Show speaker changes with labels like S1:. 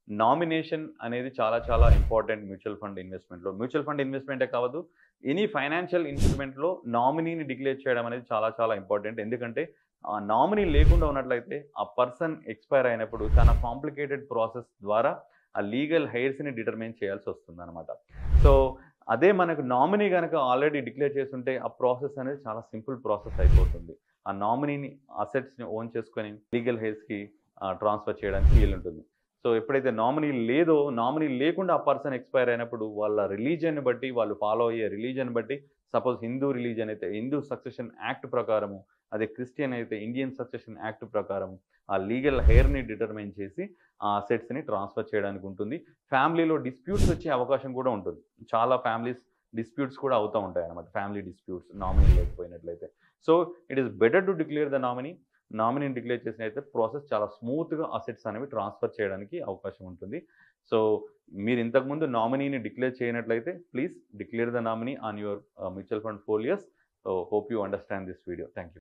S1: Nomination అనేది చాలా చాలా ఇంపార్టెంట్ మ్యూచువల్ ఫండ్ ఇన్వెస్ట్మెంట్‌లో. మ్యూచువల్ ఫండ్ ఇన్వెస్ట్‌మెంటే కాదు, ఎనీ ఫైనాన్షియల్ ఇన్‌స్ట్రుమెంట్‌లో నామినీని డిక్లేర్ చేయడం అనేది చాలా చాలా ఇంపార్టెంట్. ఎందుకంటే ఆ నామినీ లేకుండా ఉన్నట్లయితే ఆ పర్సన్ ఎక్స్‌పైర్ అయినప్పుడు చాలా కాంప్లికేటెడ్ ప్రాసెస్ ద్వారా ఆ లీగల్ హెయిర్స్‌ని డిటర్మైన్ చేయాల్సొస్తుందనమాట. సో, అదే మనకు నామినీ గనక ఆల్రెడీ డిక్లేర్ చేసుంటే ఆ ప్రాసెస్ అనేది చాలా సింపుల్ ప్రాసెస్ అయిపోతుంది. ఆ నామినీని అసెట్స్‌ని ఓన్ చేసుకొని లీగల్ హెయిర్స్‌కి ట్రాన్స్‌ఫర్ చేయడానికి వీలుంటుంది. సో, ఎప్పుడైతే నామినీ లేదో, నామినీ లేకుండా ఆ పర్సన్ ఎక్స్‌పైర్ అయినప్పుడు వాళ్ళ రిలీజియన్‌ని బట్టి, వాళ్ళు ఫాలో అయ్యే రిలీజియన్ బట్టి, సపోజ్ హిందూ రిలీజియన్ అయితే హిందూ సక్సెషన్ యాక్ట్ ప్రకారము, అదే క్రిస్టియన్ అయితే ఇండియన్ సక్సెషన్ యాక్ట్ ప్రకారం ఆ లీగల్ హెయిర్‌ని డిటర్మైన్ చేసి ఆ అసెట్స్‌ని ట్రాన్స్‌ఫర్ చేయడానికి ఉంటుంది. ఫ్యామిలీలో డిస్ప్యూట్స్ వచ్చే అవకాశం కూడా ఉంటుంది. చాలా ఫ్యామిలీస్ డిస్ప్యూట్స్ కూడా అవుతా ఉంటాయన్నమాట. ఫ్యామిలీ డిస్ప్యూట్స్ నామినీ లేకపోయినట్లయితే. So, it is better to declare the nominee. నామినీని డిక్లేర్ చేసినట్లయితే ప్రాసెస్ చాలా స్మూత్‌గా అసెట్స్ అనేవి ట్రాన్స్‌ఫర్ చేయడానికి అవకాశం ఉంటుంది. సో, మీరు ఇంతకుముందు నామినీని డిక్లేర్ చేయనట్లయితే please declare the nominee on your mutual fund folios. So, hope you understand this video. Thank you.